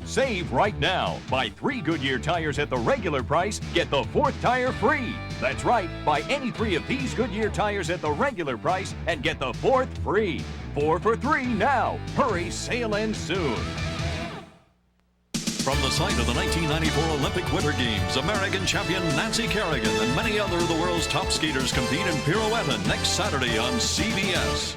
Save right now. Buy 3 Goodyear tires at the regular price, get the 4th tire free. That's right. Buy any 3 of these Goodyear tires at the regular price and get the 4th free. 4 for 3 now. Hurry, sale ends soon. From the site of the 1994 Olympic Winter Games, American champion Nancy Kerrigan and many other of the world's top skaters compete in pirouette next Saturday on CBS.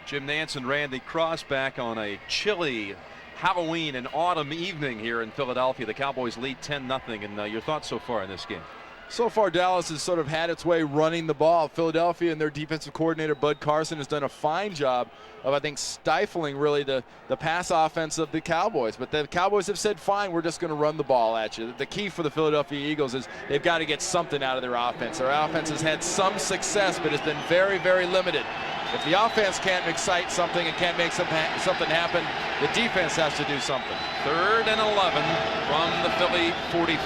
Jim Nantz and Randy Cross back on a chilly Halloween and autumn evening here in Philadelphia. The Cowboys lead 10-0. And your thoughts so far in this game? So far, Dallas has sort of had its way running the ball. Philadelphia and their defensive coordinator, Bud Carson, has done a fine job of, I think, stifling really the pass offense of the Cowboys. But the Cowboys have said, fine, we're just going to run the ball at you. The key for the Philadelphia Eagles is they've got to get something out of their offense. Their offense has had some success, but it's been very, very limited. If the offense can't excite something and can't make something happen, the defense has to do something. 3rd and 11 from the Philly 45.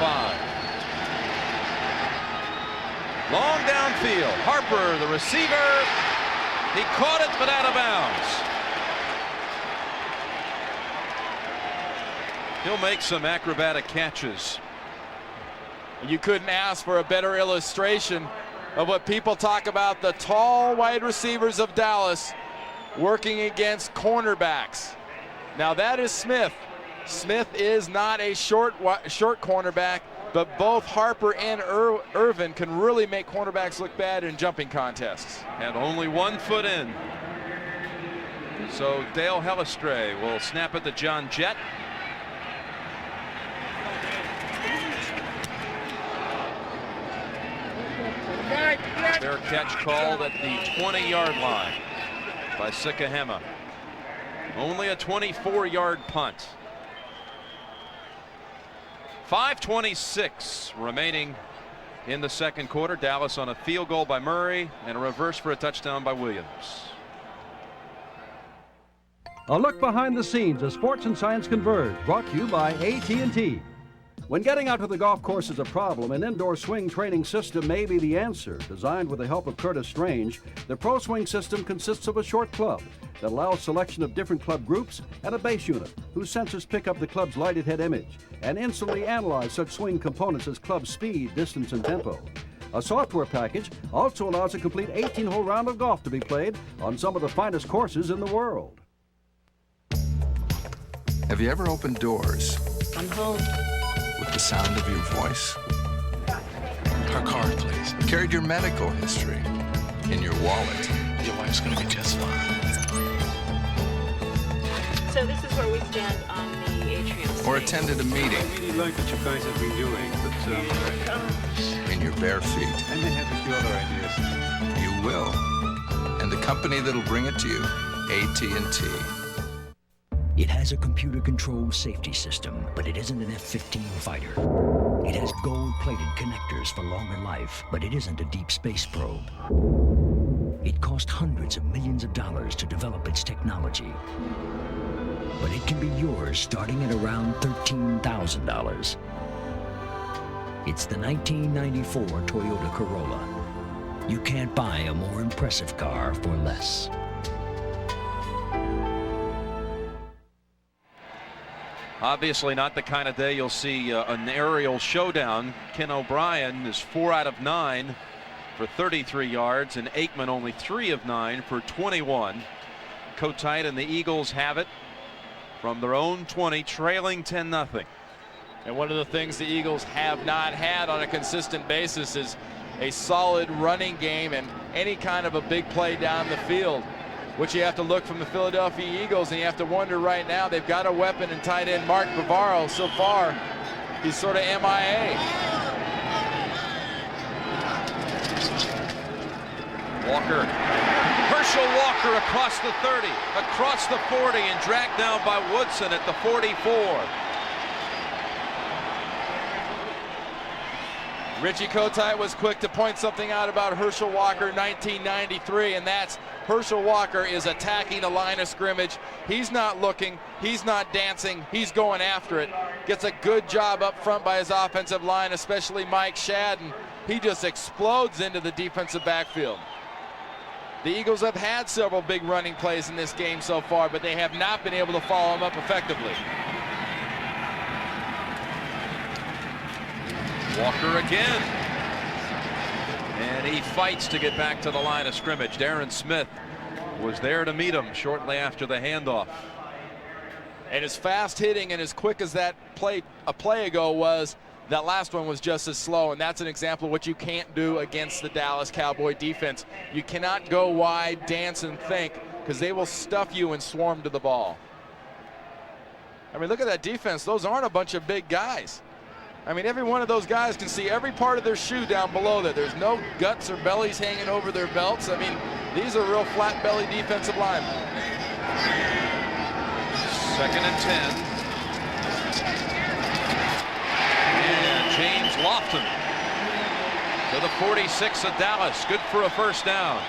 Long downfield. Harper, the receiver. He caught it, but out of bounds. He'll make some acrobatic catches. You couldn't ask for a better illustration of what people talk about, the tall wide receivers of Dallas working against cornerbacks. Now that is Smith. Smith is not a short cornerback, but both Harper and Irvin can really make cornerbacks look bad in jumping contests. Had only 1 foot in. So Dale Hellestrae will snap it to John Jett. Fair catch called at the 20-yard line by Sikahema. Only a 24-yard punt. 5:26 remaining in the second quarter. Dallas on a field goal by Murray and a reverse for a touchdown by Williams. A look behind the scenes as sports and science converge, brought to you by AT&T. When getting out to the golf course is a problem, an indoor swing training system may be the answer. Designed with the help of Curtis Strange, the Pro Swing system consists of a short club that allows selection of different club groups and a base unit whose sensors pick up the club's lighted head image and instantly analyze such swing components as club speed, distance, and tempo. A software package also allows a complete 18-hole round of golf to be played on some of the finest courses in the world. Have you ever opened doors? I'm home. With the sound of your voice? Our card, please. Carried your medical history in your wallet? Your wife's gonna be just fine. So this is where we stand on the atrium space. Or attended a meeting? I really like what you guys have been doing, but in your bare feet? I may have a few other ideas. You will. And the company that'll bring it to you, AT&T. It has a computer-controlled safety system, but it isn't an F-15 fighter. It has gold-plated connectors for longer life, but it isn't a deep space probe. It cost hundreds of millions of dollars to develop its technology, but it can be yours starting at around $13,000. It's the 1994 Toyota Corolla. You can't buy a more impressive car for less. Obviously not the kind of day you'll see an aerial showdown. Ken O'Brien is 4 out of 9 for 33 yards, and Aikman only 3 of 9 for 21. Kotite and the Eagles have it from their own 20, trailing 10-0. And one of the things the Eagles have not had on a consistent basis is a solid running game and any kind of a big play down the field, which you have to look from the Philadelphia Eagles, and you have to wonder right now, they've got a weapon in tight end Mark Bavaro. So far, he's sort of MIA. Walker. Herschel Walker across the 30, across the 40, and dragged down by Woodson at the 44. Richie Kotite was quick to point something out about Herschel Walker 1993, and that's Herschel Walker is attacking the line of scrimmage. He's not looking, he's not dancing, he's going after it. Gets a good job up front by his offensive line, especially Mike Shad, and he just explodes into the defensive backfield. The Eagles have had several big running plays in this game so far, but they have not been able to follow them up effectively. Walker again. And he fights to get back to the line of scrimmage. Darren Smith was there to meet him shortly after the handoff. And as fast hitting and as quick as that play ago was, that last one was just as slow, and that's an example of what you can't do against the Dallas Cowboy defense. You cannot go wide, dance, and think, because they will stuff you and swarm to the ball. I mean, look at that defense. Those aren't a bunch of big guys. I mean, every one of those guys can see every part of their shoe down below there. There's no guts or bellies hanging over their belts. I mean, these are real flat-belly defensive linemen. 2nd and 10. And James Lofton to the 46 of Dallas. Good for a first down.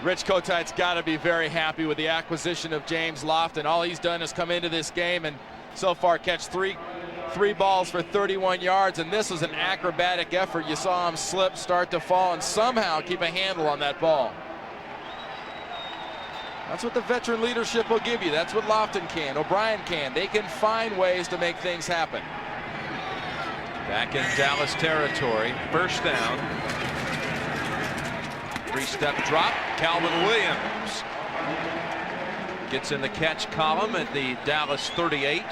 Rich Kotite's got to be very happy with the acquisition of James Lofton. All he's done is come into this game and so far catch three balls for 31 yards, and this was an acrobatic effort. You saw him slip, start to fall, and somehow keep a handle on that ball. That's what the veteran leadership will give you. That's what Lofton can, O'Brien can. They can find ways to make things happen. Back in Dallas territory, first down. 3-step drop. Calvin Williams gets in the catch column at the Dallas 38.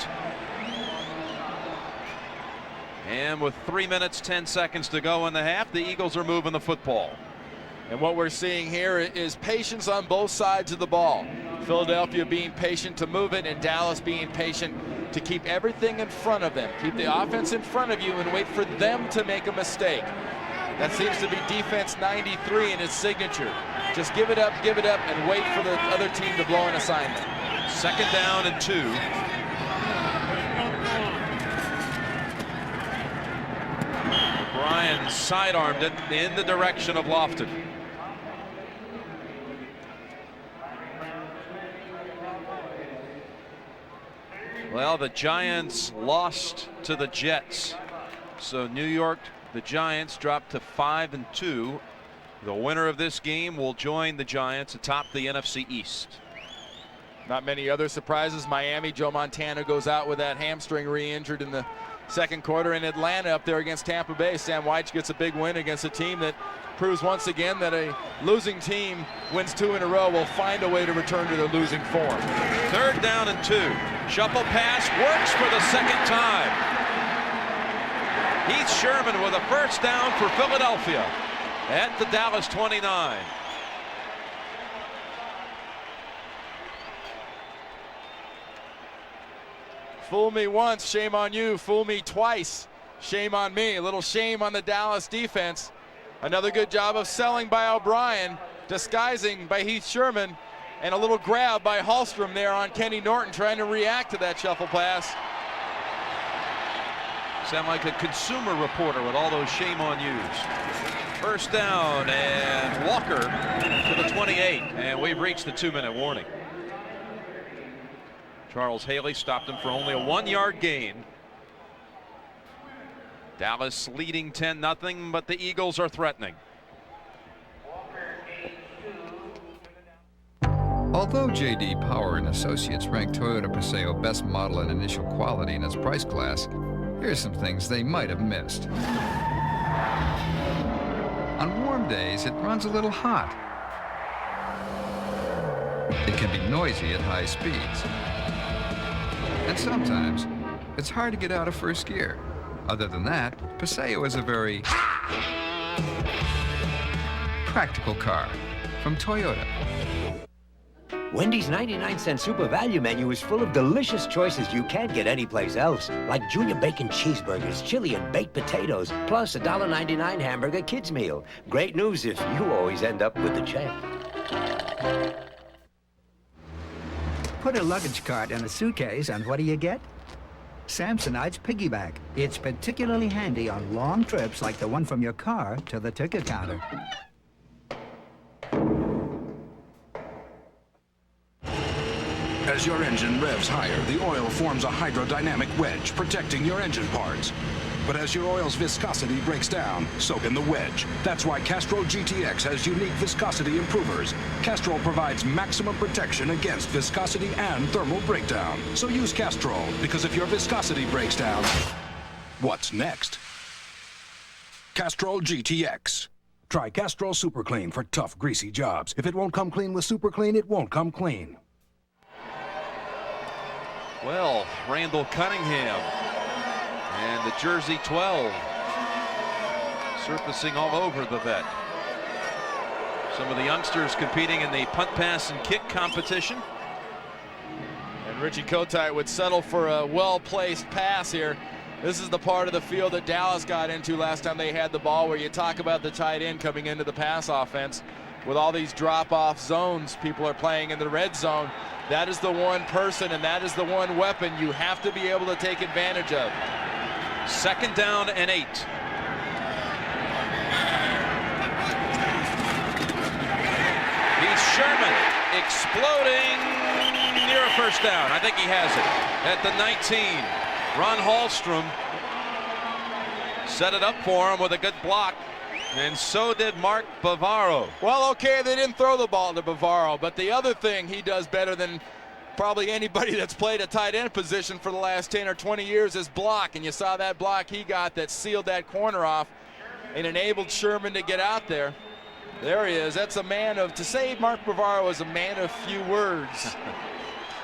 And with 3 minutes, 10 seconds to go in the half, the Eagles are moving the football. And what we're seeing here is patience on both sides of the ball. Philadelphia being patient to move it, and Dallas being patient to keep everything in front of them. Keep the offense in front of you and wait for them to make a mistake. That seems to be defense 93 in its signature. Just give it up, and wait for the other team to blow an assignment. 2nd down and 2. O'Brien sidearmed it in the direction of Lofton. Well, the Giants lost to the Jets. So New York, the Giants, dropped to 5-2. The winner of this game will join the Giants atop the NFC East. Not many other surprises. Miami, Joe Montana goes out with that hamstring re-injured in the second quarter. In Atlanta up there against Tampa Bay, Sam White gets a big win against a team that proves once again that a losing team wins 2 in a row will find a way to return to their losing form. 3rd down and 2. Shuffle pass works for the second time. Heath Sherman with a first down for Philadelphia at the Dallas 29. Fool me once, shame on you. Fool me twice, shame on me. A little shame on the Dallas defense. Another good job of selling by O'Brien, disguising by Heath Sherman, and a little grab by Hallstrom there on Kenny Norton trying to react to that shuffle pass. Sound like a consumer reporter with all those shame on yous. First down, and Walker to the 28, and we've reached the 2-minute warning. Charles Haley stopped him for only a 1-yard gain. Dallas leading 10-0, but the Eagles are threatening. Although J.D. Power and Associates ranked Toyota Paseo best model and initial quality in its price class, here's some things they might have missed. On warm days, it runs a little hot. It can be noisy at high speeds. And sometimes, it's hard to get out of first gear. Other than that, Paseo is a very practical car from Toyota. Wendy's 99-cent super value menu is full of delicious choices you can't get anyplace else, like junior bacon cheeseburgers, chili and baked potatoes, plus a $1.99 hamburger kids meal. Great news if you always end up with the check. Put a luggage cart in a suitcase, and what do you get? Samsonite's Piggyback. It's particularly handy on long trips like the one from your car to the ticket counter. As your engine revs higher, the oil forms a hydrodynamic wedge, protecting your engine parts. But as your oil's viscosity breaks down, so can the wedge. That's why Castrol GTX has unique viscosity improvers. Castrol provides maximum protection against viscosity and thermal breakdown. So use Castrol, because if your viscosity breaks down, what's next? Castrol GTX. Try Castrol Super Clean for tough, greasy jobs. If it won't come clean with Super Clean, it won't come clean. Well, Randall Cunningham and the jersey 12 surfacing all over the vet. Some of the youngsters competing in the punt, pass, and kick competition. And Richie Kotite would settle for a well-placed pass here. This is the part of the field that Dallas got into last time they had the ball, where you talk about the tight end coming into the pass offense. With all these drop-off zones, people are playing in the red zone. That is the one person and that is the one weapon you have to be able to take advantage of. 2nd down and 8. He's Sherman, exploding near a first down. I think he has it at the 19. Ron Hallstrom set it up for him with a good block, and so did Mark Bavaro. Well, okay, they didn't throw the ball to Bavaro, but the other thing he does better than probably anybody that's played a tight end position for the last 10 or 20 years is block, and you saw that block he got that sealed that corner off and enabled Sherman to get out there. There he is. That's a man of, to say Mark Bavaro is a man of few words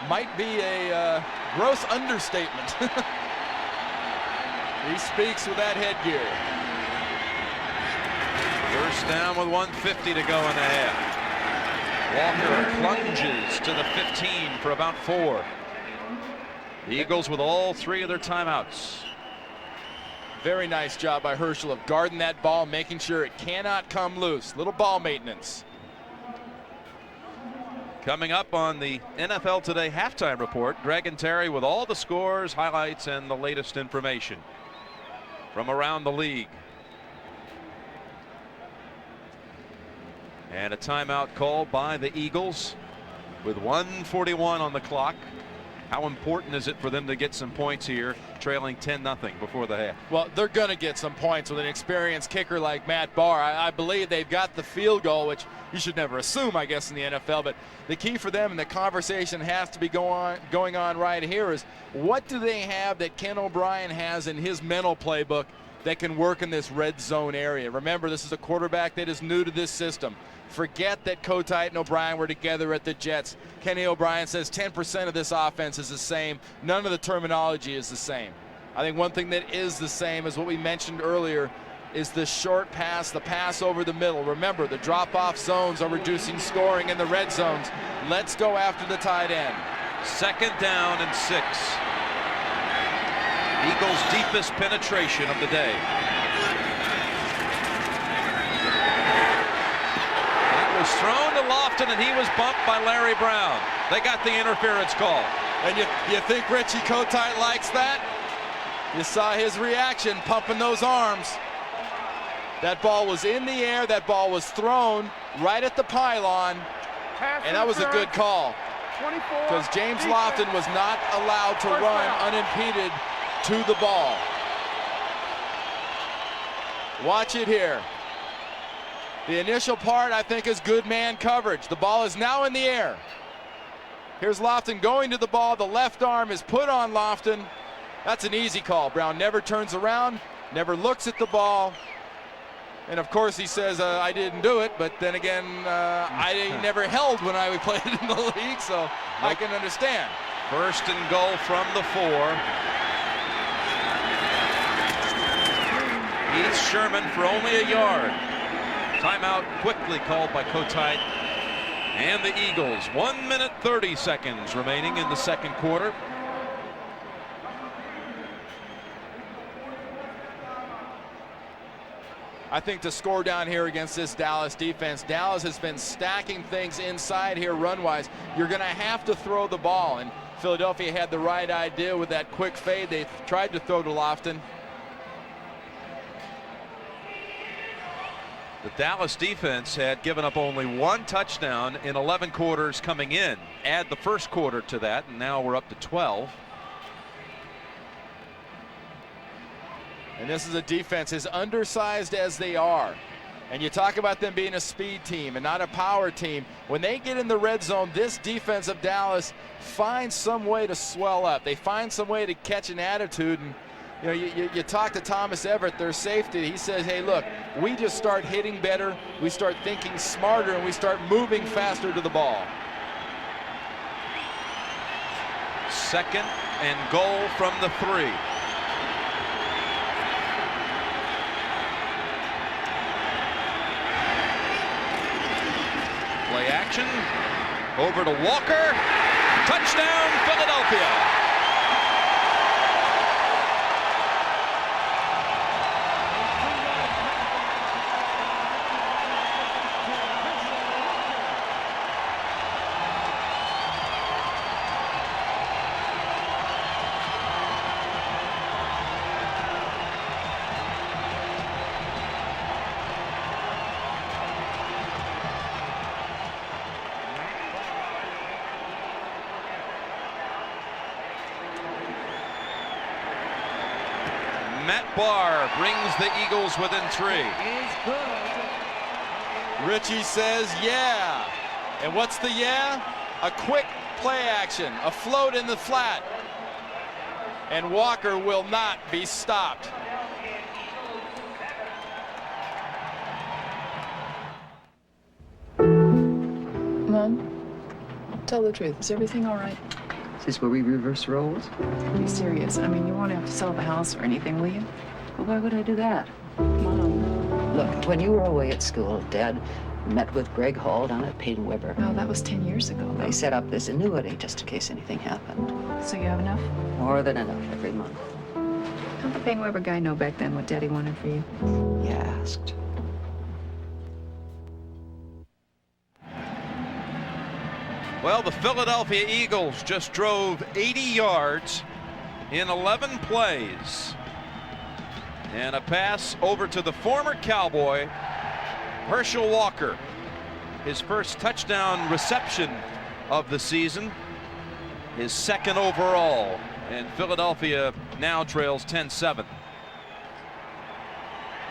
might be a gross understatement. He speaks with that headgear. First down with 1:50 to go in the half. Walker plunges to the 15 for about 4. The Eagles with all 3 of their timeouts. Very nice job by Herschel of guarding that ball, making sure it cannot come loose. Little ball maintenance. Coming up on the NFL Today halftime report, Greg and Terry with all the scores, highlights, and the latest information from around the league. And a timeout called by the Eagles with 1:41 on the clock. How important is it for them to get some points here, trailing 10-0 before the half? Well, they're going to get some points with an experienced kicker like Matt Barr. I believe they've got the field goal, which you should never assume, I guess, in the NFL. But the key for them, and the conversation has to be going on right here, is what do they have that Ken O'Brien has in his mental playbook that can work in this red zone area? Remember, this is a quarterback that is new to this system. Forget that Kotite and O'Brien were together at the Jets. Kenny O'Brien says 10% of this offense is the same. None of the terminology is the same. I think one thing that is the same is what we mentioned earlier is the short pass, the pass over the middle. Remember, the drop-off zones are reducing scoring in the red zones. Let's go after the tight end. 2nd down and 6. Eagles' deepest penetration of the day. Was thrown to Lofton, and he was bumped by Larry Brown. They got the interference call. And you think Richie Kotite likes that? You saw his reaction, pumping those arms. That ball was in the air. That ball was thrown right at the pylon. And that was a good call. Because James Lofton was not allowed to run unimpeded to the ball. Watch it here. The initial part, I think, is good man coverage. The ball is now in the air. Here's Lofton going to the ball. The left arm is put on Lofton. That's an easy call. Brown never turns around, never looks at the ball. And, of course, he says, I didn't do it. But then again, I never held when I played in the league, so I can understand. 1st and goal from the 4. He's Sherman for only a yard. Timeout quickly called by Kotite and the Eagles. 1 minute 30 seconds remaining in the 2nd quarter. I think to score down here against this Dallas defense, Dallas has been stacking things inside here run-wise. You're going to have to throw the ball, and Philadelphia had the right idea with that quick fade. They tried to throw to Lofton. The Dallas defense had given up only 1 touchdown in 11 quarters coming in. Add the 1st quarter to that, and now we're up to 12. And this is a defense, as undersized as they are, and you talk about them being a speed team and not a power team. When they get in the red zone, this defense of Dallas finds some way to swell up. They find some way to catch an attitude. And you know, you talk to Thomas Everett, their safety. He says, hey, look, we just start hitting better, we start thinking smarter, and we start moving faster to the ball. 2nd and goal from the 3. Play action, over to Walker, touchdown Philadelphia. Barr brings the Eagles within 3. Richie says, yeah. And what's the yeah? A quick play action, a float in the flat. And Walker will not be stopped. Mom, tell the truth. Is everything all right? Is this where we reverse roles? Be serious. I mean, you won't have to sell the house or anything, will you? Well, why would I do that? Mom. Look, when you were away at school, Dad met with Greg Hall down at Payne Weber. No, that was 10 years ago. They set up this annuity just in case anything happened. So you have enough? More than enough every month. How'd the Payne Weber guy know back then what Daddy wanted for you? You asked. Well, the Philadelphia Eagles just drove 80 yards in 11 plays. And a pass over to the former Cowboy, Herschel Walker. His first touchdown reception of the season. His 2nd overall. And Philadelphia now trails 10-7.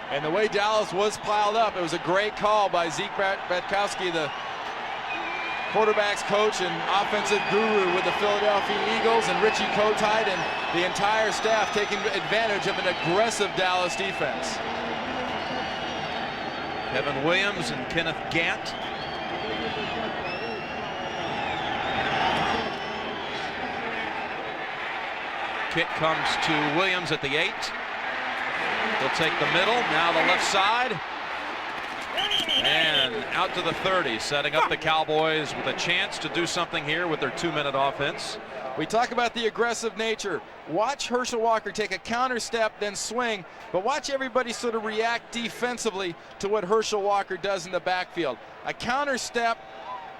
And the way Dallas was piled up, it was a great call by Zeke Bratkowski, the quarterback's coach and offensive guru with the Philadelphia Eagles, and Richie Kotite and the entire staff taking advantage of an aggressive Dallas defense. Kevin Williams and Kenneth Gant. Kick comes to Williams at the 8. He'll take the middle, now the left side. And out to the 30, setting up the Cowboys with a chance to do something here with their 2-minute offense. We talk about the aggressive nature. Watch Herschel Walker take a counter step, then swing, but watch everybody sort of react defensively to what Herschel Walker does in the backfield. A counter step,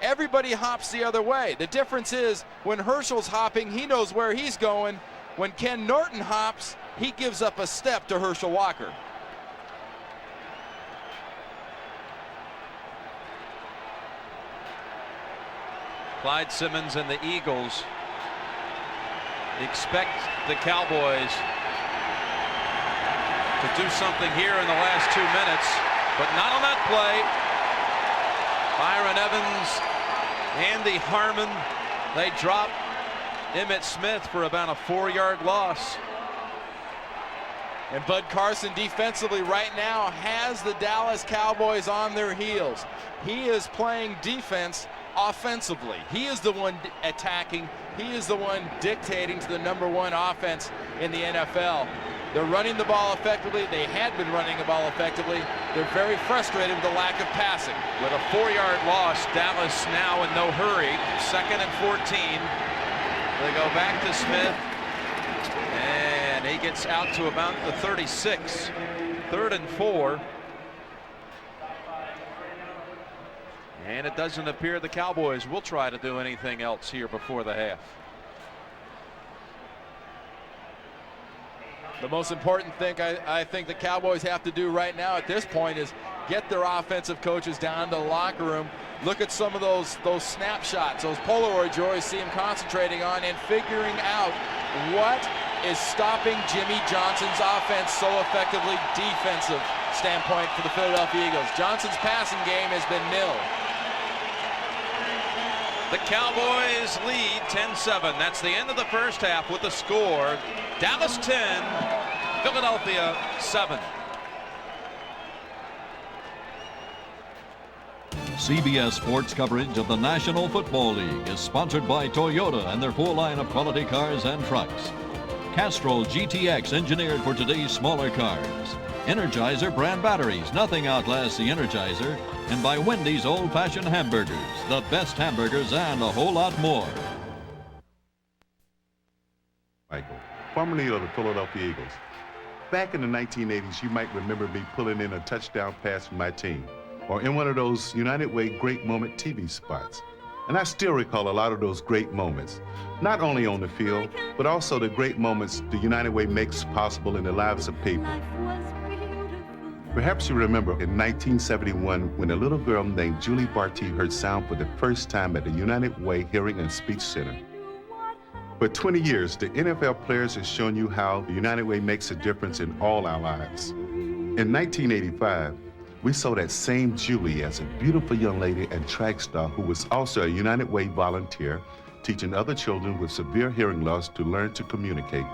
everybody hops the other way. The difference is when Herschel's hopping, he knows where he's going. When Ken Norton hops, he gives up a step to Herschel Walker. Clyde Simmons and the Eagles expect the Cowboys to do something here in the last 2 minutes, but not on that play. Byron Evans, Andy Harmon, they drop Emmitt Smith for about a 4-yard loss. And Bud Carson defensively right now has the Dallas Cowboys on their heels. He is playing defense offensively. He is the one attacking. He is the one dictating to the #1 offense in the NFL. They're running the ball effectively. They had been running the ball effectively. They're very frustrated with the lack of passing. With a 4-yard loss, Dallas now in no hurry. 2nd and 14. They go back to Smith. And he gets out to about the 36. 3rd and 4. And it doesn't appear the Cowboys will try to do anything else here before the half. The most important thing I think the Cowboys have to do right now at this point is get their offensive coaches down to the locker room. Look at some of those snapshots, those Polaroids you always see them concentrating on, and figuring out what is stopping Jimmy Johnson's offense so effectively defensive standpoint for the Philadelphia Eagles. Johnson's passing game has been nil. The Cowboys lead 10-7. That's the end of the first half with the score. Dallas 10, Philadelphia 7. CBS Sports coverage of the National Football League is sponsored by Toyota and their full line of quality cars and trucks. Castrol GTX, engineered for today's smaller cars. Energizer brand batteries, nothing outlasts the Energizer. And by Wendy's old-fashioned hamburgers, the best hamburgers and a whole lot more. Michael, formerly of the Philadelphia Eagles. Back in the 1980s, you might remember me pulling in a touchdown pass for my team, or in one of those United Way Great Moment TV spots. And I still recall a lot of those great moments, not only on the field, but also the great moments the United Way makes possible in the lives of people. Perhaps you remember in 1971 when a little girl named Julie Barty heard sound for the first time at the United Way Hearing and Speech Center. For 20 years, the NFL players have shown you how the United Way makes a difference in all our lives. In 1985, we saw that same Julie as a beautiful young lady and track star who was also a United Way volunteer, teaching other children with severe hearing loss to learn to communicate.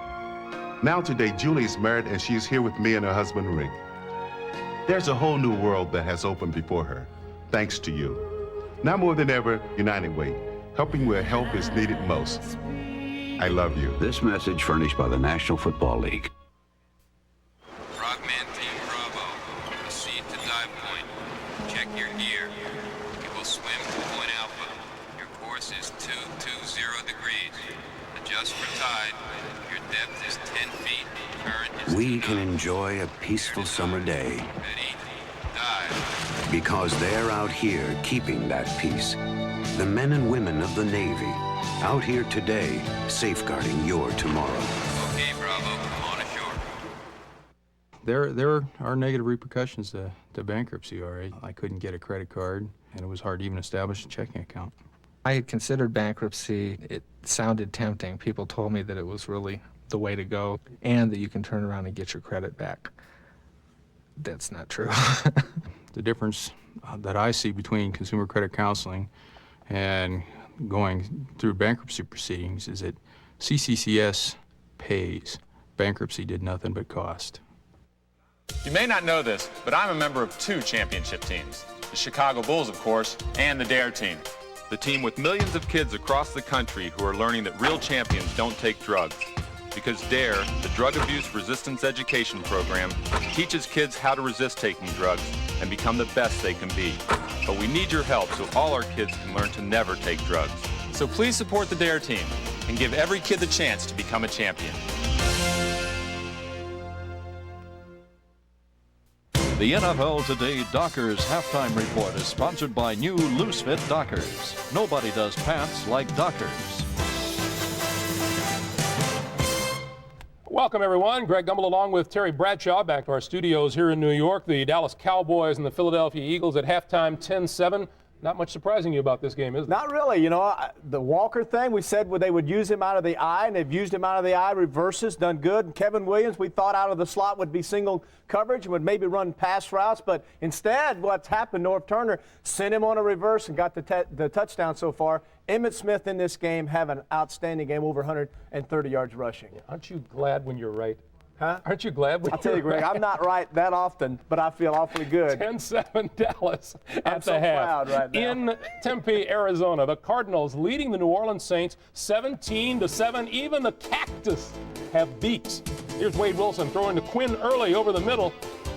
Now today, Julie is married and she is here with me and her husband, Rick. There's a whole new world that has opened before her, thanks to you. Now more than ever, United Way, helping where help is needed most. I love you. This message furnished by the National Football League. Frogman Team Bravo, proceed to dive point. Check your gear. You will swim to point alpha. Your course is 220 degrees. Adjust for tide. Your depth is 10 feet. Current is We can enjoy a peaceful summer day because they're out here keeping that peace. The men and women of the Navy, out here today, safeguarding your tomorrow. Okay, Bravo, come on ashore. There are negative repercussions to bankruptcy, all right. I couldn't get a credit card, and it was hard to even establish a checking account. I had considered bankruptcy. It sounded tempting. People told me that it was really the way to go, and that you can turn around and get your credit back. That's not true. The difference that I see between consumer credit counseling and going through bankruptcy proceedings is that CCCS pays. Bankruptcy did nothing but cost. You may not know this, but I'm a member of two championship teams. The Chicago Bulls, of course, and the DARE team. The team with millions of kids across the country who are learning that real champions don't take drugs. Because DARE, the Drug Abuse Resistance Education Program, teaches kids how to resist taking drugs and become the best they can be. But we need your help so all our kids can learn to never take drugs. So please support the DARE team and give every kid the chance to become a champion. The NFL Today Dockers halftime report is sponsored by new Loose Fit Dockers. Nobody does pants like Dockers. Welcome, everyone. Greg Gumbel along with Terry Bradshaw back to our studios here in New York. The Dallas Cowboys and the Philadelphia Eagles at halftime 10-7. Not much surprising you about this game, is it? Not really. You know, the Walker thing, we said they would use him out of the eye, and they've used him out of the eye, reverses, done good. And Kevin Williams, we thought out of the slot would be single coverage and would maybe run pass routes, but instead what's happened, North Turner sent him on a reverse and got the touchdown so far. Emmitt Smith in this game have an outstanding game, over 130 yards rushing. Yeah, aren't you glad when you're right? Huh? Aren't you glad when I'll tell you, Greg, I'm not right that often, but I feel awfully good. 10-7 Dallas at so the half. Proud right now. In Tempe, Arizona, the Cardinals leading the New Orleans Saints 17-7. Even the Cactus have beaks. Here's Wade Wilson throwing to Quinn Early over the middle.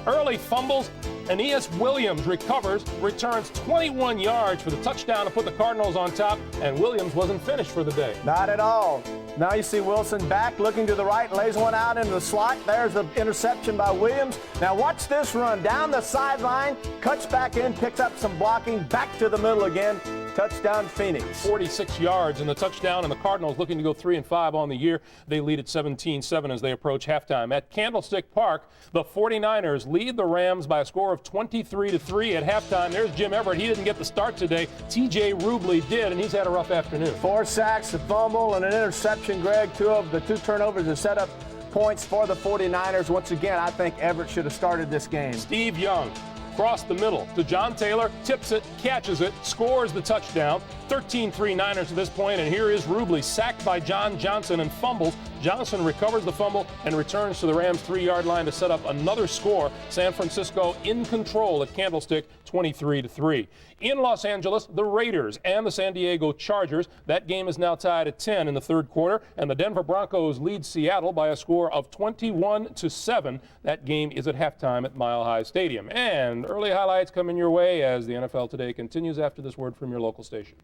Early fumbles. Aeneas Williams recovers, returns 21 yards for the touchdown to put the Cardinals on top, and Williams wasn't finished for the day. Not at all. Now you see Wilson back, looking to the right, lays one out into the slot. There's the interception by Williams. Now watch this run down the sideline, cuts back in, picks up some blocking, back to the middle again Touchdown Phoenix. 46 yards in the touchdown, and the Cardinals looking to go 3-5 on the year. They lead at 17-7 as they approach halftime. At Candlestick Park, the 49ers lead the Rams by a score of 23-3 at halftime. There's Jim Everett. He didn't get the start today. T.J. Rubley did, and he's had a rough afternoon. 4 sacks, a fumble, and an interception, Greg. Two turnovers have set up points for the 49ers. Once again, I think Everett should have started this game. Steve Young across the middle to John Taylor, tips it, catches it, scores the touchdown. 13-3 Niners to this point, and here is Rubley sacked by John Johnson and fumbles. Johnson recovers the fumble and returns to the Rams' 3-yard line to set up another score. San Francisco in control at Candlestick, 23-3. In Los Angeles, the Raiders and the San Diego Chargers. That game is now tied at 10 in the third quarter, and the Denver Broncos lead Seattle by a score of 21-7. That game is at halftime at Mile High Stadium. And early highlights coming your way as the NFL Today continues after this word from your local station.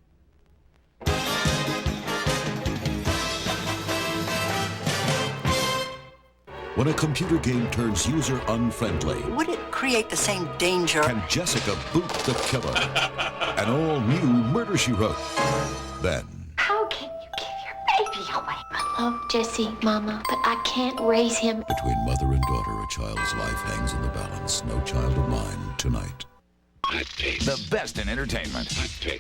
When a computer game turns user unfriendly, would it create the same danger? Can Jessica boot the killer? An all-new Murder, She Wrote. Then, how can you give your baby away? I love Jesse, Mama, but I can't raise him. Between mother and daughter, a child's life hangs in the balance. No Child of Mine tonight. The best in entertainment.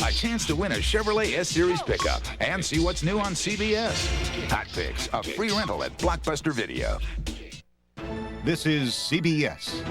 A chance to win a Chevrolet S-Series pickup and see what's new on CBS. Hot Picks, a free rental at Blockbuster Video. This is CBS.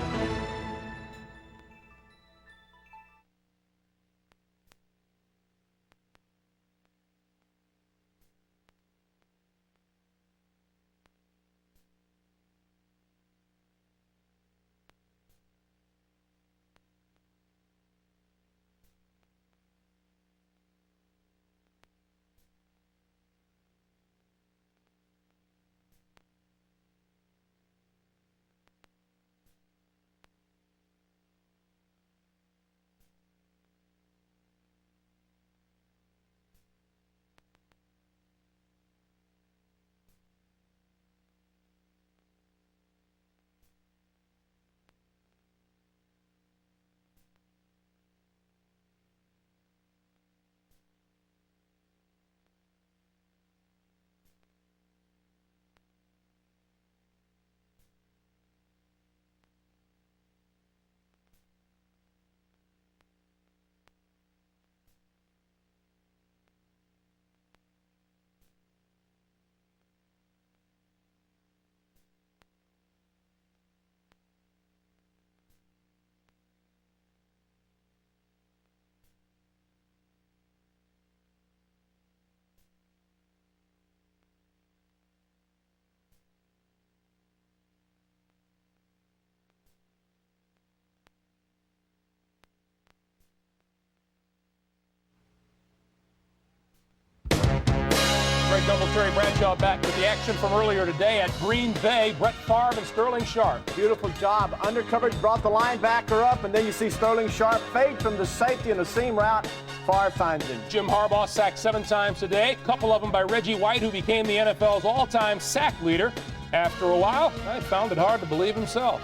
Greg Double, Terry Bradshaw back with the action from earlier today at Green Bay. Brett Favre and Sterling Sharp. Beautiful job. Under coverage, brought the linebacker up, and then you see Sterling Sharp fade from the safety in the seam route. Favre finds him. Jim Harbaugh sacked 7 times today. A couple of them by Reggie White, who became the NFL's all-time sack leader. After a while, I found it hard to believe himself.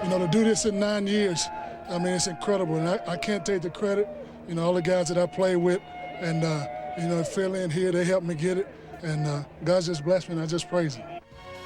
You know, to do this in 9 years, I mean, it's incredible, and I can't take the credit. You know, all the guys that I played with, and, you know, fill in here, they helped me get it, and God just blessed me, and I just praise him.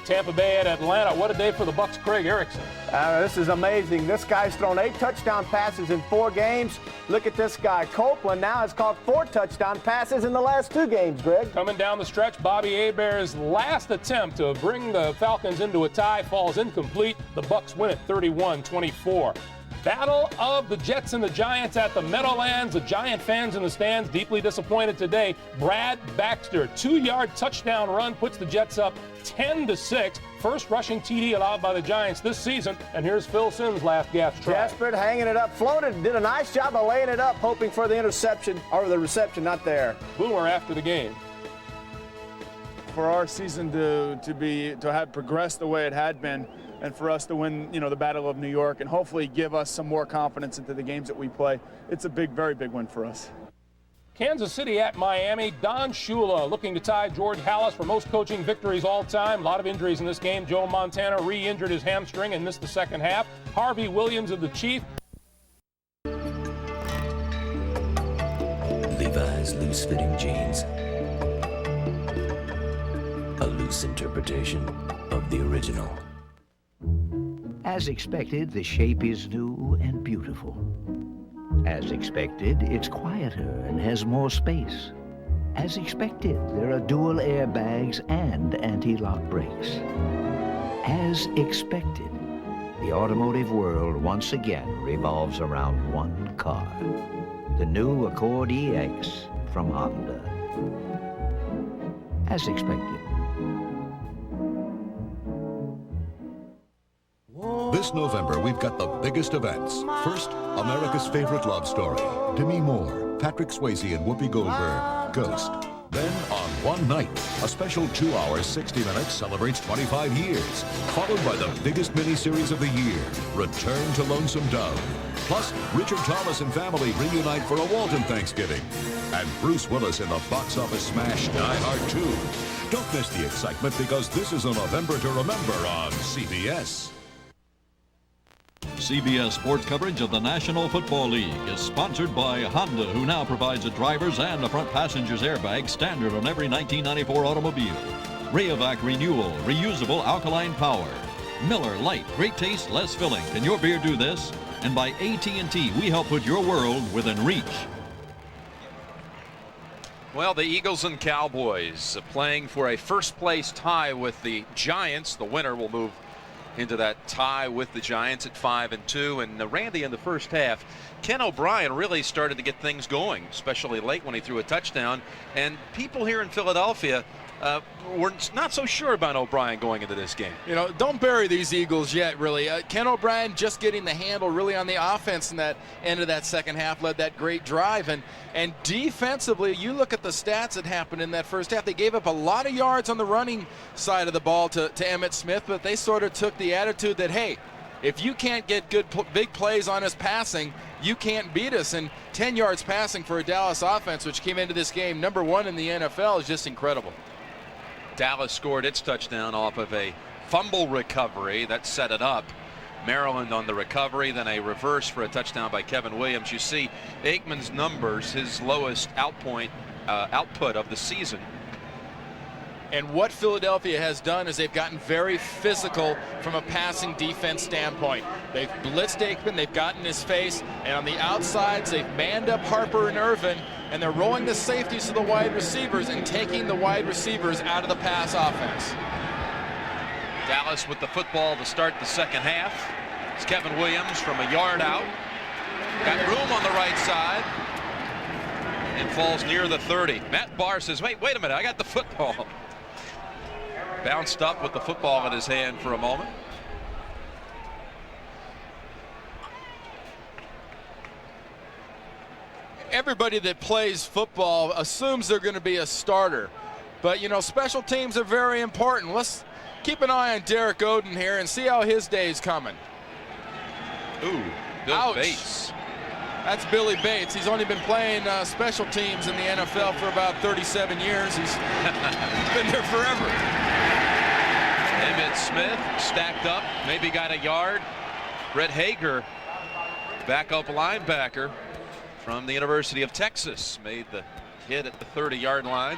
Tampa Bay at Atlanta. What a day for the Bucs' Craig Erickson. This is amazing. This guy's thrown 8 touchdown passes in 4 games. Look at this guy. Copeland now has caught 4 touchdown passes in the last 2 games, Greg. Coming down the stretch, Bobby Hebert's last attempt to bring the Falcons into a tie falls incomplete. The Bucs win it 31-24. Battle of the Jets and the Giants at the Meadowlands. The Giant fans in the stands deeply disappointed today. Brad Baxter, 2-yard touchdown run, puts the Jets up 10-6. First rushing TD allowed by the Giants this season. And here's Phil Simms' last gasp try. Desperate, hanging it up, floated, did a nice job of laying it up, hoping for the interception, or the reception, not there. Boomer after the game. For our season to have progressed the way it had been, and for us to win, you know, the Battle of New York and hopefully give us some more confidence into the games that we play, it's a big, very big win for us. Kansas City at Miami. Don Shula looking to tie George Halas for most coaching victories all time. A lot of injuries in this game. Joe Montana re-injured his hamstring and missed the second half. Harvey Williams of the Chiefs. Leave Levi's loose-fitting jeans. A loose interpretation of the original. As expected, the shape is new and beautiful. As expected, it's quieter and has more space. As expected, there are dual airbags and anti-lock brakes. As expected, the automotive world once again revolves around one car. The new Accord EX from Honda. As expected. This November, we've got the biggest events. First, America's favorite love story. Demi Moore, Patrick Swayze, and Whoopi Goldberg, Ghost. Then, on one night, a special 2-hour, 60 Minutes celebrates 25 years, followed by the biggest miniseries of the year, Return to Lonesome Dove. Plus, Richard Thomas and family reunite for a Walton Thanksgiving. And Bruce Willis in the box office smash Die Hard 2. Don't miss the excitement, because this is a November to remember on CBS. CBS sports coverage of the National Football League is sponsored by Honda, who now provides a driver's and a front passenger's airbag standard on every 1994 automobile. Rayovac Renewal, reusable alkaline power. Miller Lite, great taste, less filling. Can your beer do this? And by AT&T, we help put your world within reach. Well, the Eagles and Cowboys playing for a first-place tie with the Giants. The winner will move into that tie with the Giants at 5-2. And Randy, in the first half, Ken O'Brien really started to get things going, especially late when he threw a touchdown. And people here in Philadelphia were not so sure about O'Brien going into this game. You know, don't bury these Eagles yet, really. Ken O'Brien just getting the handle really on the offense in that end of that second half, led that great drive. And defensively, you look at the stats that happened in that first half. They gave up a lot of yards on the running side of the ball to Emmitt Smith, but they sort of took the attitude that, hey, if you can't get good big plays on us passing, you can't beat us. And 10 yards passing for a Dallas offense, which came into this game #1 in the NFL, is just incredible. Dallas scored its touchdown off of a fumble recovery that set it up. Maryland on the recovery, then a reverse for a touchdown by Kevin Williams. You see Aikman's numbers, his lowest output of the season. And what Philadelphia has done is they've gotten very physical from a passing defense standpoint. They've blitzed Aikman, they've gotten his face, and on the outsides they've manned up Harper and Irvin, and they're rolling the safeties to the wide receivers and taking the wide receivers out of the pass offense. Dallas with the football to start the second half. It's Kevin Williams from a yard out. Got room on the right side and falls near the 30. Matt Barr says, wait a minute, I got the football. Bounced up with the football in his hand for a moment. Everybody that plays football assumes they're going to be a starter. But, you know, special teams are very important. Let's keep an eye on Derek Oden here and see how his day is coming. Ooh, Bill Ouch. Bates. That's Billy Bates. He's only been playing special teams in the NFL for about 37 years. He's been there forever. Emmitt Smith stacked up, maybe got a yard. Brett Hager, backup linebacker from the University of Texas, made the hit at the 30-yard line.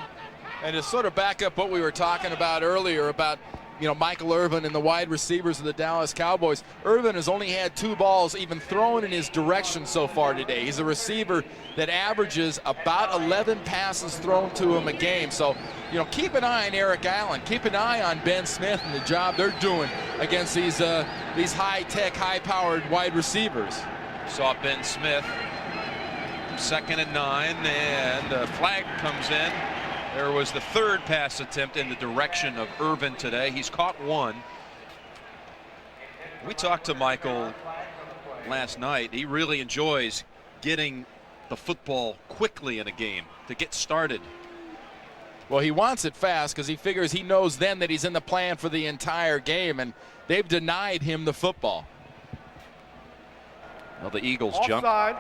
And to sort of back up what we were talking about earlier about, you know, Michael Irvin and the wide receivers of the Dallas Cowboys. Irvin has only had 2 balls even thrown in his direction so far today. He's a receiver that averages about 11 passes thrown to him a game. So, you know, keep an eye on Eric Allen. Keep an eye on Ben Smith and the job they're doing against these high-tech, high-powered wide receivers. Saw Ben Smith, 2nd and 9, and a flag comes in. There was the 3rd pass attempt in the direction of Irvin today. He's caught 1. We talked to Michael last night. He really enjoys getting the football quickly in a game to get started. Well, he wants it fast because he knows then that he's in the plan for the entire game, and they've denied him the football. Well, the Eagles jump. Offside,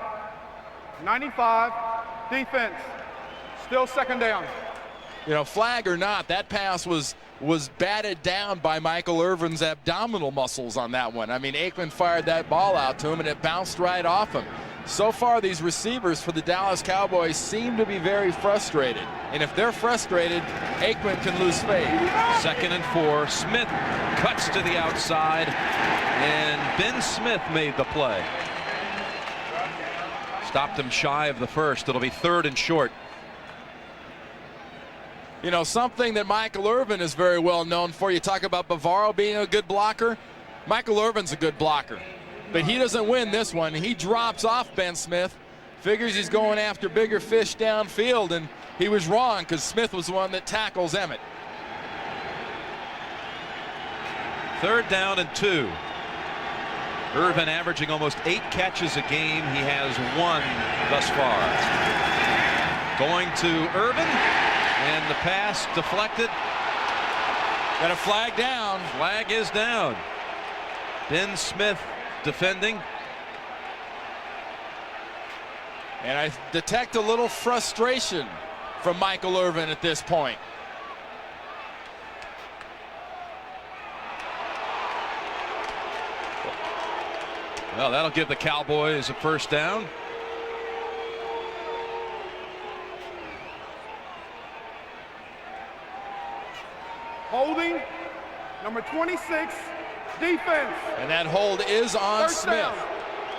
95, defense, still 2nd down. You know, flag or not, that pass was batted down by Michael Irvin's abdominal muscles on that one. I mean, Aikman fired that ball out to him, and it bounced right off him. So far, these receivers for the Dallas Cowboys seem to be very frustrated. And if they're frustrated, Aikman can lose faith. 2nd and 4. Smith cuts to the outside, and Ben Smith made the play. Stopped him shy of the first. It'll be 3rd and short. You know, something that Michael Irvin is very well known for. You talk about Bavaro being a good blocker. Michael Irvin's a good blocker, but he doesn't win this one. He drops off Ben Smith, figures he's going after bigger fish downfield, and he was wrong because Smith was the one that tackles Emmett. 3rd down and 2. Irvin averaging almost 8 catches a game. He has 1 thus far. Going to Irvin, and the pass deflected. Got a flag down. Flag is down. Ben Smith defending. And I detect a little frustration from Michael Irvin at this point. Well, that'll give the Cowboys a 1st down. Holding, number 26, defense. And that hold is on Smith. Down.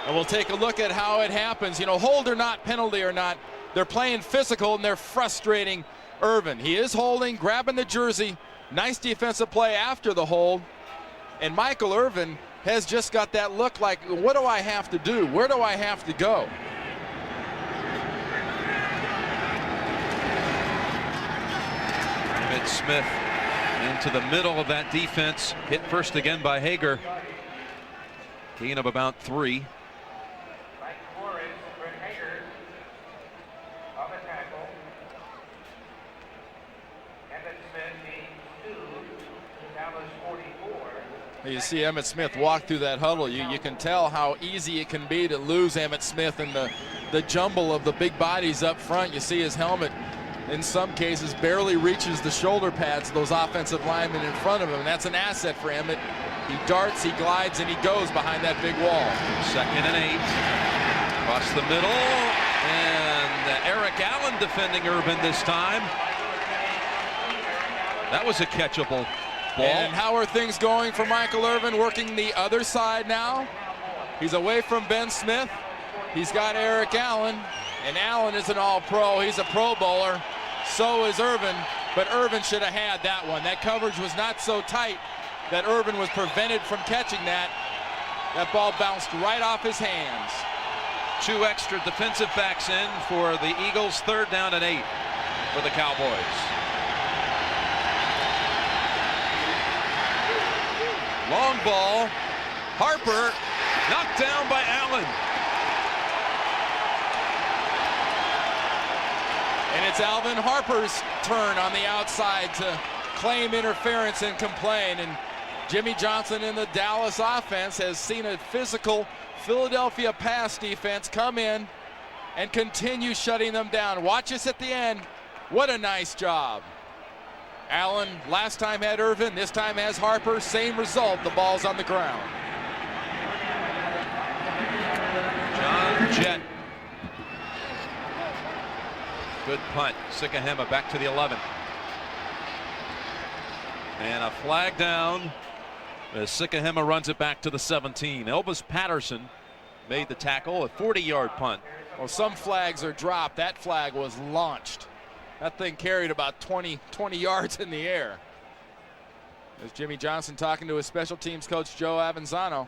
And we'll take a look at how it happens. You know, hold or not, penalty or not, they're playing physical and they're frustrating Irvin. He is holding, grabbing the jersey. Nice defensive play after the hold. And Michael Irvin has just got that look like, what do I have to do? Where do I have to go? Emmett Smith into the middle of that defense. Hit first again by Hager. Gain of about 3. You see Emmitt Smith walk through that huddle. You can tell how easy it can be to lose Emmitt Smith in the jumble of the big bodies up front. You see his helmet, in some cases, barely reaches the shoulder pads of those offensive linemen in front of him. And that's an asset for Emmitt. He darts, he glides, and he goes behind that big wall. 2nd and 8. Across the middle. And Eric Allen defending Irvin this time. That was a catchable ball. And how are things going for Michael Irvin? Working the other side now. He's away from Ben Smith. He's got Eric Allen. And Allen is an all-pro. He's a Pro Bowler. So is Irvin. But Irvin should have had that one. That coverage was not so tight that Irvin was prevented from catching that. That ball bounced right off his hands. 2 extra defensive backs in for the Eagles. 3rd down and 8 for the Cowboys. Long ball. Harper knocked down by Allen. And it's Alvin Harper's turn on the outside to claim interference and complain. And Jimmy Johnson in the Dallas offense has seen a physical Philadelphia pass defense come in and continue shutting them down. Watch us at the end. What a nice job. Allen last time had Irvin, this time has Harper. Same result, the ball's on the ground. John Jett. Good punt. Sikahema back to the 11. And a flag down as Sikahema runs it back to the 17. Elvis Patterson made the tackle, a 40-yard punt. Well, some flags are dropped. That flag was launched. That thing carried about 20 yards in the air. There's Jimmy Johnson talking to his special teams coach, Joe Avanzano.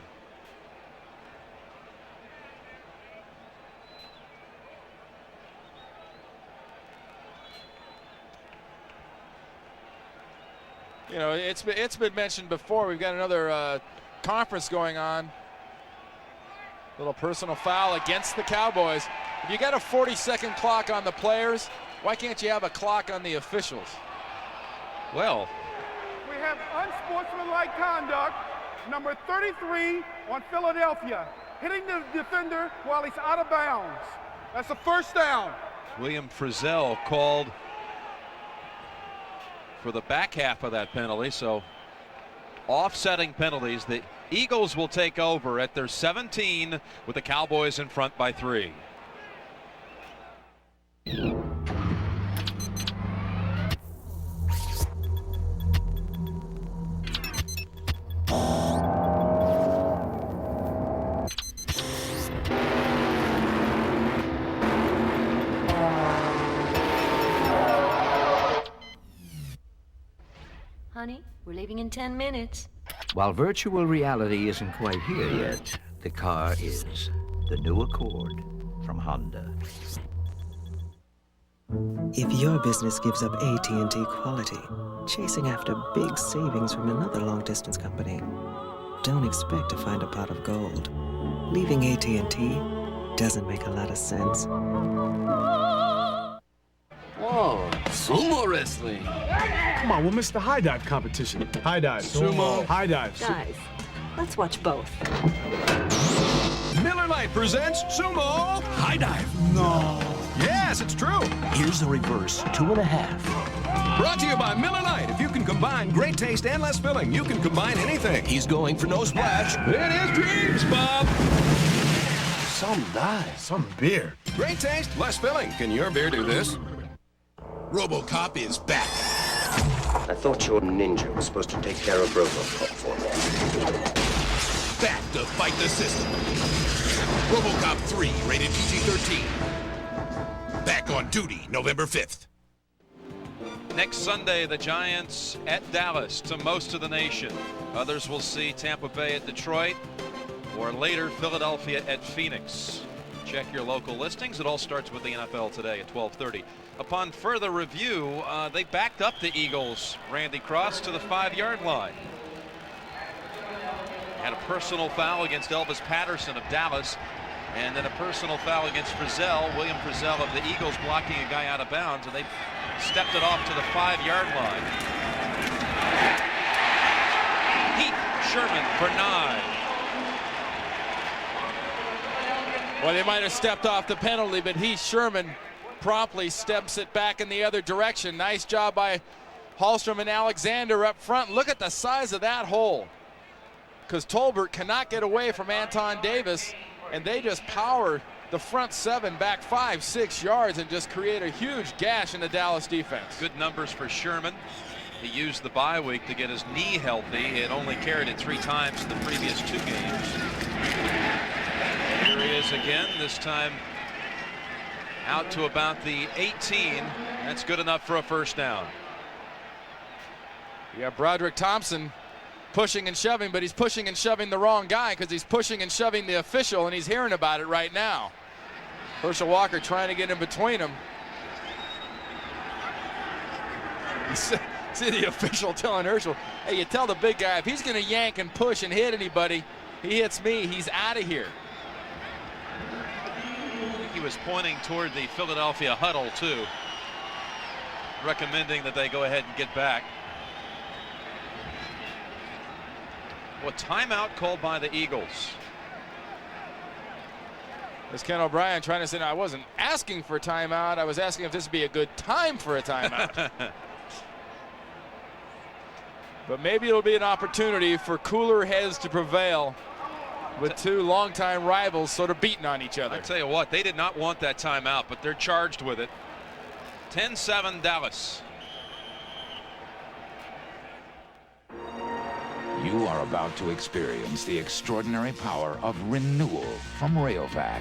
You know, it's been mentioned before. We've got another conference going on. Little personal foul against the Cowboys. If you got a 40-second clock on the players, why can't you have a clock on the officials? Well, we have unsportsmanlike conduct, number 33 on Philadelphia, hitting the defender while he's out of bounds. That's a 1st down. William Frizzell called for the back half of that penalty, so offsetting penalties. That Eagles will take over at their 17 with the Cowboys in front by 3. Honey, we're leaving in 10 minutes. While virtual reality isn't quite here yet, the car is. The new Accord from Honda. If your business gives up AT&T quality, chasing after big savings from another long-distance company, don't expect to find a pot of gold. Leaving AT&T doesn't make a lot of sense. Whoa, sumo wrestling. Come on, we'll miss the high dive competition. High dive, sumo, high dive. Guys, let's watch both. Miller Lite presents Sumo High Dive. No. Yes, it's true. Here's the reverse 2.5. Brought to you by Miller Lite. If you can combine great taste and less filling, you can combine anything. He's going for no splash. It is dreams, Bob. Some dive. Some beer. Great taste, less filling. Can your beer do this? RoboCop is back. I thought your ninja was supposed to take care of RoboCop for me. Back to fight the system. RoboCop 3, rated PG-13. Back on duty November 5th. Next Sunday, the Giants at Dallas to most of the nation. Others will see Tampa Bay at Detroit, or later Philadelphia at Phoenix. Check your local listings. It all starts with the NFL today at 12:30. Upon further review, they backed up the Eagles, Randy Cross, to the 5-yard line. Had a personal foul against Elvis Patterson of Dallas, and then a personal foul against William Frizzell of the Eagles, blocking a guy out of bounds, and they stepped it off to the 5-yard line. Heath Sherman for 9. Well, they might have stepped off the penalty, but Sherman promptly steps it back in the other direction. Nice job by Hallstrom and Alexander up front. Look at the size of that hole, because Tolbert cannot get away from Anton Davis, and they just power the front 7 back 5-6 yards and just create a huge gash in the Dallas defense. Good numbers for Sherman. He used the bye week to get his knee healthy. He had only carried it 3 times in the previous 2 games. Here he is again, this time out to about the 18. That's good enough for a first down. Yeah, Broderick Thompson pushing and shoving, but he's pushing and shoving the wrong guy, because he's pushing and shoving the official, and he's hearing about it right now. Herschel Walker trying to get in between them. See the official telling Herschel, hey, you tell the big guy if he's going to yank and push and hit anybody, he hits me, he's out of here. I think he was pointing toward the Philadelphia huddle too, recommending that they go ahead and get back. Well, timeout called by the Eagles. There's Ken O'Brien trying to say, no, I wasn't asking for a timeout. I was asking if this would be a good time for a timeout. But maybe it'll be an opportunity for cooler heads to prevail with 2 longtime rivals sort of beating on each other. I tell you what, they did not want that timeout, but they're charged with it. 10-7 Dallas. You are about to experience the extraordinary power of renewal from Rayovac,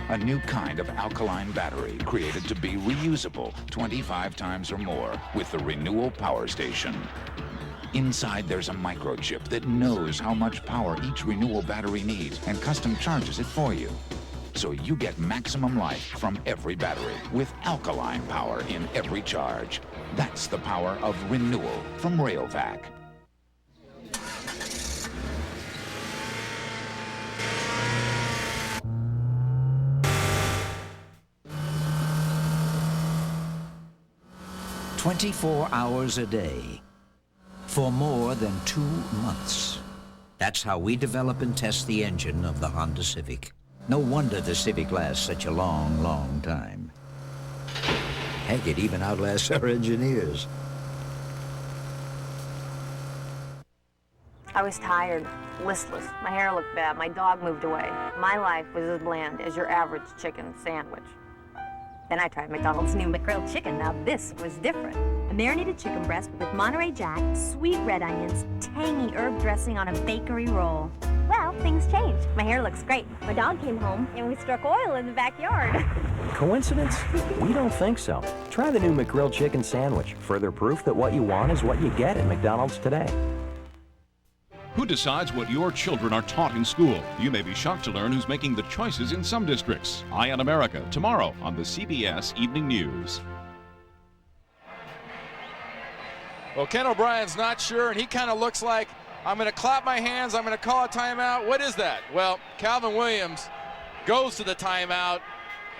a new kind of alkaline battery created to be reusable 25 times or more with the Renewal Power Station. Inside, there's a microchip that knows how much power each Renewal battery needs and custom charges it for you. So you get maximum life from every battery with alkaline power in every charge. That's the power of renewal from Rayovac. "24 hours a day for more than 2 months. That's how we develop and test the engine of the Honda Civic. No wonder the Civic lasts such a long, long time. Heck, it even outlasts our engineers. I was tired, listless. My hair looked bad. My dog moved away. My life was as bland as your average chicken sandwich. Then I tried McDonald's new McGrilled chicken. Now this was different. A marinated chicken breast with Monterey Jack, sweet red onions, tangy herb dressing on a bakery roll. Well, things changed. My hair looks great. My dog came home and we struck oil in the backyard. Coincidence? We don't think so. Try the new McGrilled chicken sandwich. Further proof that what you want is what you get at McDonald's today. Who decides what your children are taught in school? You may be shocked to learn who's making the choices in some districts. Eye on America, tomorrow on the CBS Evening News. Well, Ken O'Brien's not sure, and he kind of looks like, I'm going to clap my hands, I'm going to call a timeout. What is that? Well, Calvin Williams goes to the timeout,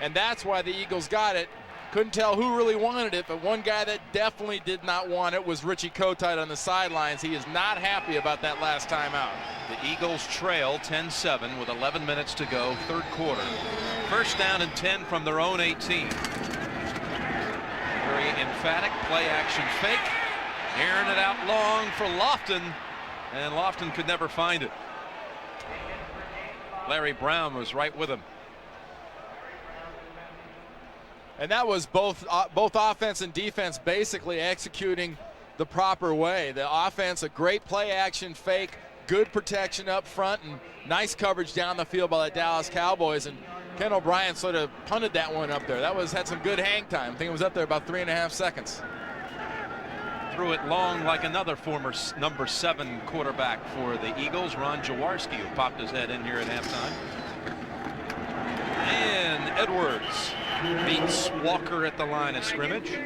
and that's why the Eagles got it. Couldn't tell who really wanted it, but one guy that definitely did not want it was Richie Kotite on the sidelines. He is not happy about that last timeout. The Eagles trail 10-7 with 11 minutes to go, third quarter. First down and 10 from their own 18. Very emphatic play-action fake. Airing it out long for Lofton, and Lofton could never find it. Larry Brown was right with him. And that was both offense and defense basically executing the proper way. The offense, a great play action fake, good protection up front, and nice coverage down the field by the Dallas Cowboys. And Ken O'Brien sort of punted that one up there. That had some good hang time. I think it was up there about 3.5 seconds. Threw it long like another former number 7 quarterback for the Eagles, Ron Jaworski, who popped his head in here at halftime. And Edwards beats Walker at the line of scrimmage.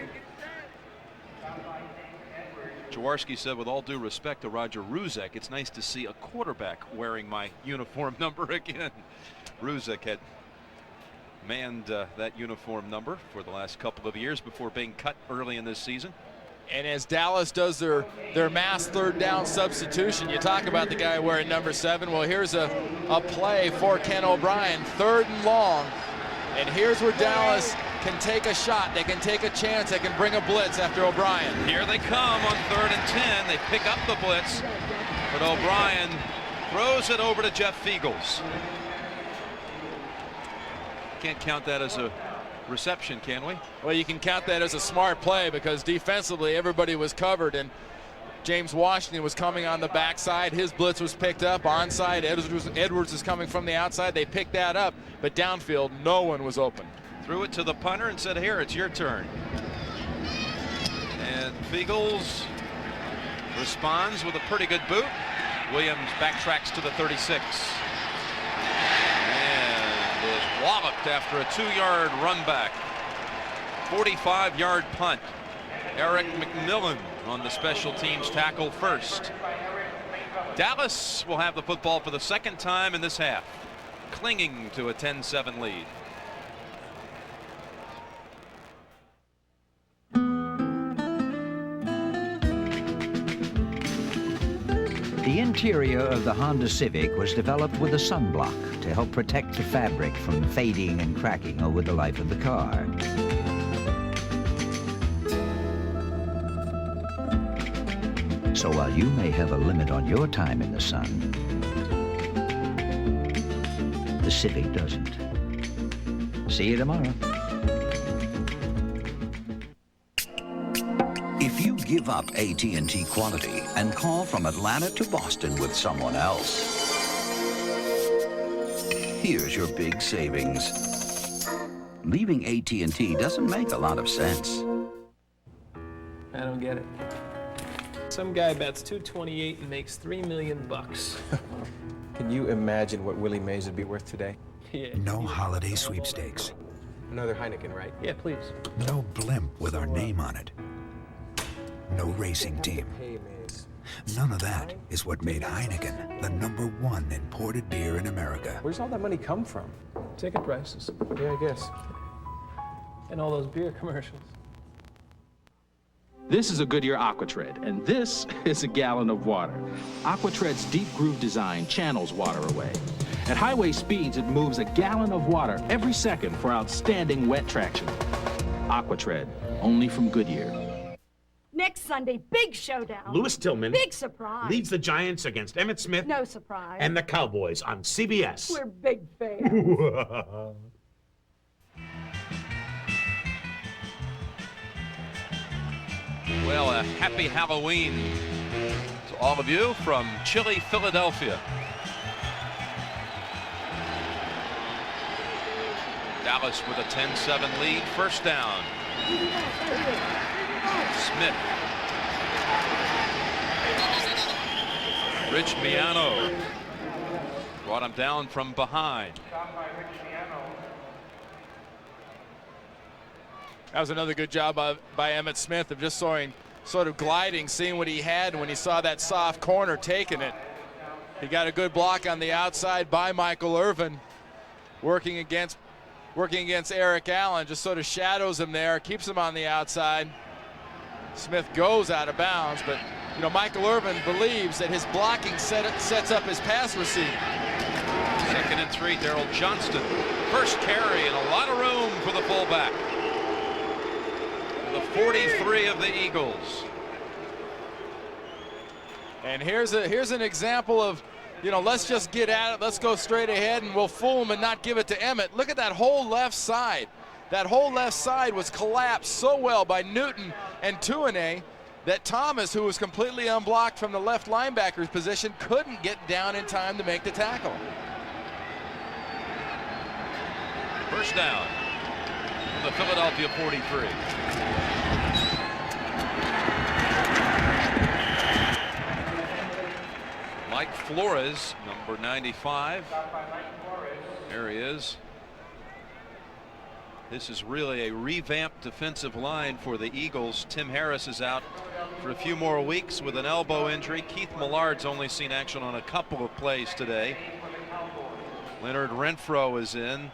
Jaworski said, with all due respect to Roger Ruzek, it's nice to see a quarterback wearing my uniform number again. Ruzek had manned that uniform number for the last couple of years before being cut early in this season. And as Dallas does their mass third down substitution, you talk about the guy wearing number 7. Well, here's a play for Ken O'Brien, 3rd and long. And here's where Dallas can take a shot. They can take a chance. They can bring a blitz after O'Brien. Here they come on 3rd and 10. They pick up the blitz, but O'Brien throws it over to Jeff Fiegels. Can't count that as a reception, can we? Well, you can count that as a smart play because defensively everybody was covered, and James Washington was coming on the backside. His blitz was picked up onside. Edwards is coming from the outside. They picked that up, but downfield no one was open. Threw it to the punter and said, here, it's your turn. And Fiegels responds with a pretty good boot. Williams backtracks to the 36. And was walloped after a 2-yard run back. 45-yard punt. Eric McMillan on the special teams tackle first. Dallas will have the football for the 2nd time in this half, clinging to a 10-7 lead. The interior of the Honda Civic was developed with a sunblock to help protect the fabric from fading and cracking over the life of the car. So while you may have a limit on your time in the sun, the Civic doesn't. See you tomorrow. If you give up AT&T quality and call from Atlanta to Boston with someone else, here's your big savings. Leaving AT&T doesn't make a lot of sense. I don't get it. Some guy bets 228 and makes $3 million. Can you imagine what Willie Mays would be worth today? Yeah. No holiday sweepstakes. Another Heineken, right? Yeah, please. No blimp with our name on it. No racing team. Hey, Mays. None of that is what made Heineken the #1 imported beer in America. Where's all that money come from? Ticket prices. Yeah, I guess. And all those beer commercials. This is a Goodyear Aquatred, and this is a gallon of water. Aquatred's deep groove design channels water away. At highway speeds, it moves a gallon of water every second for outstanding wet traction. Aquatred, only from Goodyear. Next Sunday, big showdown. Lewis Tillman Big surprise. leads the Giants against Emmitt Smith No surprise. and the Cowboys on CBS. We're big fans. Well, a happy Halloween to all of you from chilly Philadelphia. Dallas with a 10-7 lead, first down. Smith. Rich Miano brought him down from behind. That was another good job by Emmitt Smith of just sort of gliding, seeing what he had, and when he saw that soft corner, taking it. He got a good block on the outside by Michael Irvin, working against Eric Allen, just sort of shadows him there, keeps him on the outside. Smith goes out of bounds, but you know, Michael Irvin believes that his blocking sets up his pass receipt. 2nd and 3, Daryl Johnston. First carry and a lot of room for the fullback. The 43 of the Eagles. And here's an example of, you know, let's just get at it. Let's go straight ahead and we'll fool him and not give it to Emmitt. Look at that whole left side. That whole left side was collapsed so well by Newton and Tuanay that Thomas, who was completely unblocked from the left linebacker's position, couldn't get down in time to make the tackle. First down from the Philadelphia 43. Mike Flores, number 95. There he is. This is really a revamped defensive line for the Eagles. Tim Harris is out for a few more weeks with an elbow injury. Keith Millard's only seen action on a couple of plays today. Leonard Renfro is in,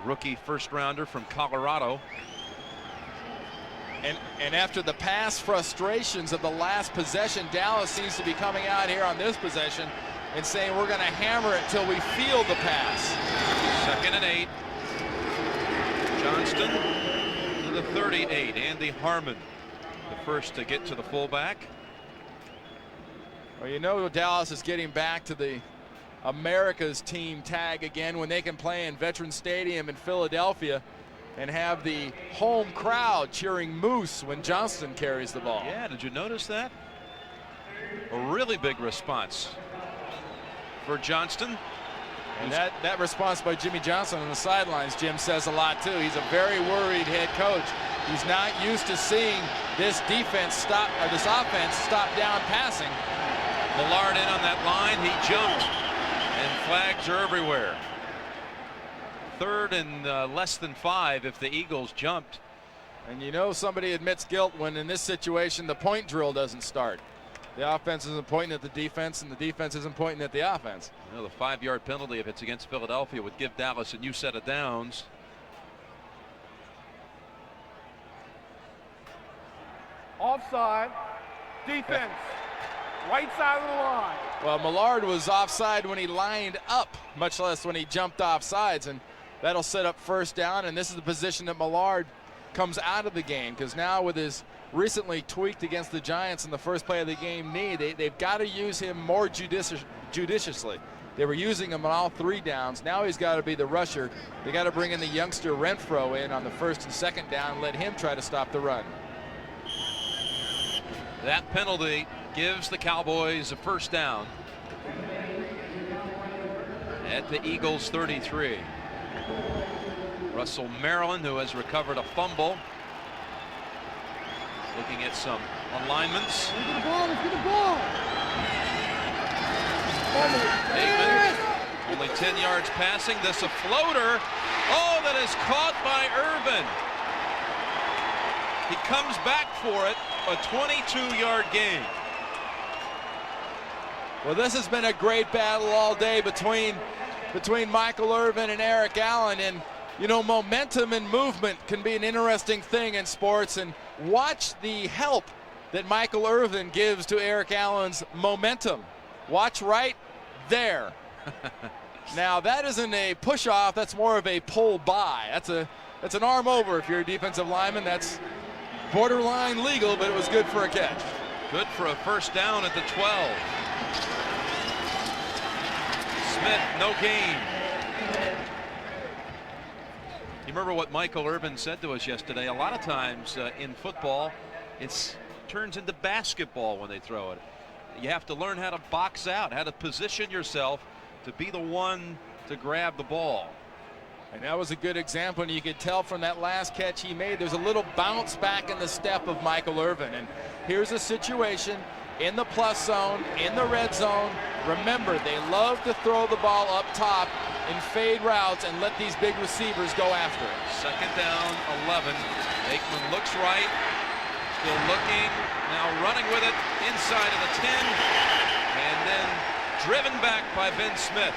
rookie first rounder from Colorado. And after the pass frustrations of the last possession, Dallas seems to be coming out here on this possession and saying we're going to hammer it till we feel the pass. 2nd and 8. Johnston to the 38. Andy Harmon, the first to get to the fullback. Well, you know, Dallas is getting back to the America's team tag again when they can play in Veterans Stadium in Philadelphia and have the home crowd cheering Moose when Johnston carries the ball. Yeah, did you notice that? A really big response for Johnston. And that response by Jimmy Johnson on the sidelines, Jim, says a lot too. He's a very worried head coach. He's not used to seeing this defense stop, or this offense stop down passing. Millard in on that line. He jumped, and flags are everywhere. 3rd and less than 5 if the Eagles jumped. And you know somebody admits guilt when in this situation the point drill doesn't start. The offense isn't pointing at the defense, and the defense isn't pointing at the offense. You know, the 5-yard penalty, if it's against Philadelphia, would give Dallas a new set of downs. Offside, defense, right side of the line. Well, Millard was offside when he lined up, much less when he jumped off sides, and that'll set up first down, and this is the position that Millard comes out of the game, because now with his recently tweaked against the Giants in the first play of the game knee, they've got to use him more judiciously. They were using him on all 3 downs. Now he's got to be the rusher. They got to bring in the youngster Renfro in on the 1st and 2nd down and let him try to stop the run. That penalty gives the Cowboys a first down at the Eagles 33. Russell Maryland, who has recovered a fumble. Looking at some alignments. Let's get the ball, let's get the ball. Aikman, only 10 yards passing. This a floater. Oh, that is caught by Irvin. He comes back for it. A 22-yard gain. Well, this has been a great battle all day between Michael Irvin and Eric Allen, and you know, momentum and movement can be an interesting thing in sports, and watch the help that Michael Irvin gives to Eric Allen's momentum. Watch right there. Now that isn't a push off, that's more of a pull by. That's an arm over if you're a defensive lineman. That's borderline legal, but it was good for a catch. Good for a first down at the 12. Smith, no gain. You remember what Michael Irvin said to us yesterday? A lot of times in football, it turns into basketball when they throw it. You have to learn how to box out, how to position yourself to be the one to grab the ball. And that was a good example, and you could tell from that last catch he made, there's a little bounce back in the step of Michael Irvin. And here's a situation in the plus zone, in the red zone. Remember, they love to throw the ball up top in fade routes and let these big receivers go after it. Second down, 11. Aikman looks right, still looking, now running with it inside of the 10, and then driven back by Ben Smith.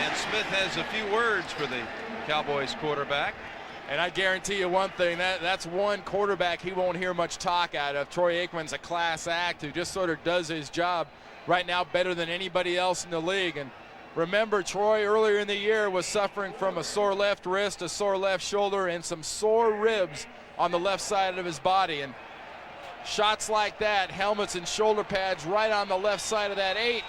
And Smith has a few words for the Cowboys quarterback. And I guarantee you one thing, that's one quarterback he won't hear much talk out of. Troy Aikman's a class act who just sort of does his job right now better than anybody else in the league. And remember, Troy earlier in the year was suffering from a sore left wrist, a sore left shoulder, and some sore ribs on the left side of his body. And shots like that, helmets and shoulder pads right on the left side of that 8,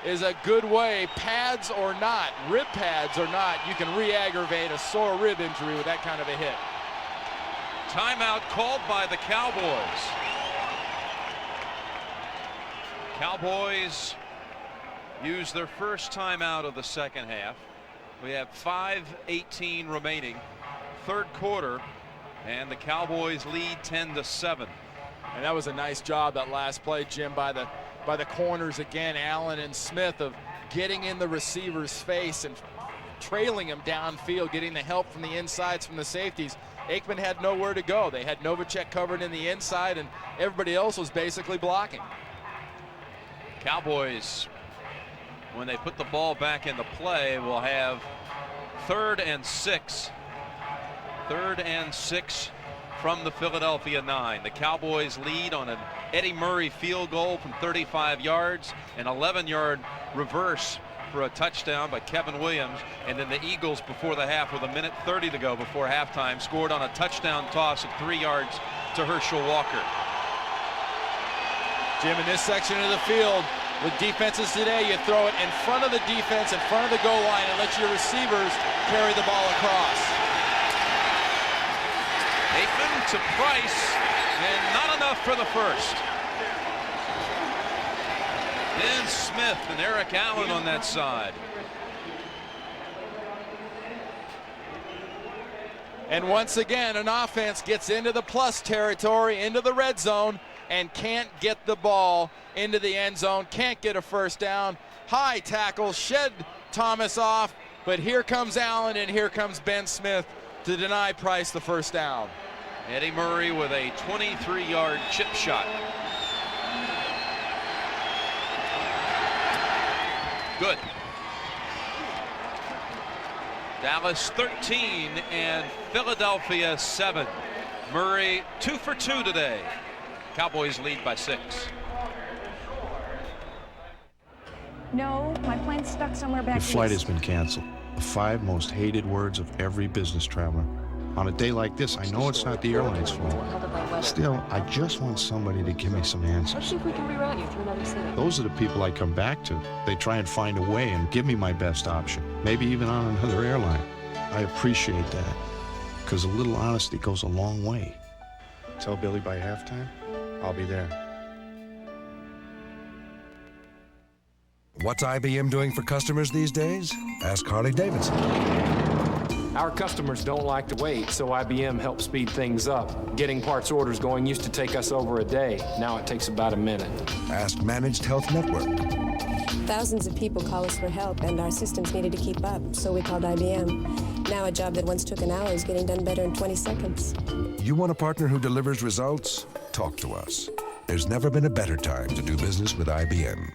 is a good way, pads or not, rib pads or not, you can re-aggravate a sore rib injury with that kind of a hit. Timeout called by the Cowboys. Cowboys use their first timeout of the second half. We have 5:18 remaining, third quarter, and the Cowboys lead 10-7. And that was a nice job, that last play, Jim, by the corners again, Allen and Smith, of getting in the receiver's face and trailing him downfield, getting the help from the insides from the safeties. Aikman had nowhere to go. They had Novacek covered in the inside, and everybody else was basically blocking. Cowboys, when they put the ball back into play, will have 3rd and 6. 3rd and 6 from the Philadelphia 9. The Cowboys lead on an Eddie Murray field goal from 35 yards, an 11-yard reverse for a touchdown by Kevin Williams, and then the Eagles before the half with 1:30 to go before halftime scored on a touchdown toss of 3 yards to Herschel Walker. Jim, in this section of the field, with defenses today, you throw it in front of the defense, in front of the goal line, and let your receivers carry the ball across. Aikman to Price, and not enough for the first. Then Smith and Eric Allen on that side. And once again, an offense gets into the plus territory, into the red zone, and can't get the ball into the end zone, can't get a first down. High tackle, shed Thomas off, but here comes Allen and here comes Ben Smith to deny Price the first down. Eddie Murray with a 23-yard chip shot. Good. Dallas 13 and Philadelphia 7. Murray 2 for 2 today. Cowboys lead by 6. No, my plane's stuck somewhere back Your flight east. has been canceled. The 5 most hated words of every business traveler. On a day like this, I know it's not the airline's fault. Still, I just want somebody to give me some answers. Let's see if we can reroute you through another city. Those are the people I come back to. They try and find a way and give me my best option, maybe even on another airline. I appreciate that, because a little honesty goes a long way. Tell Billy by halftime, I'll be there. What's IBM doing for customers these days? Ask Harley Davidson. Our customers don't like to wait, so IBM helps speed things up. Getting parts orders going used to take us over a day. Now it takes about a minute. Ask Managed Health Network. Thousands of people call us for help, and our systems needed to keep up, so we called IBM. Now a job that once took an hour is getting done better in 20 seconds. You want a partner who delivers results? Talk to us. There's never been a better time to do business with IBM.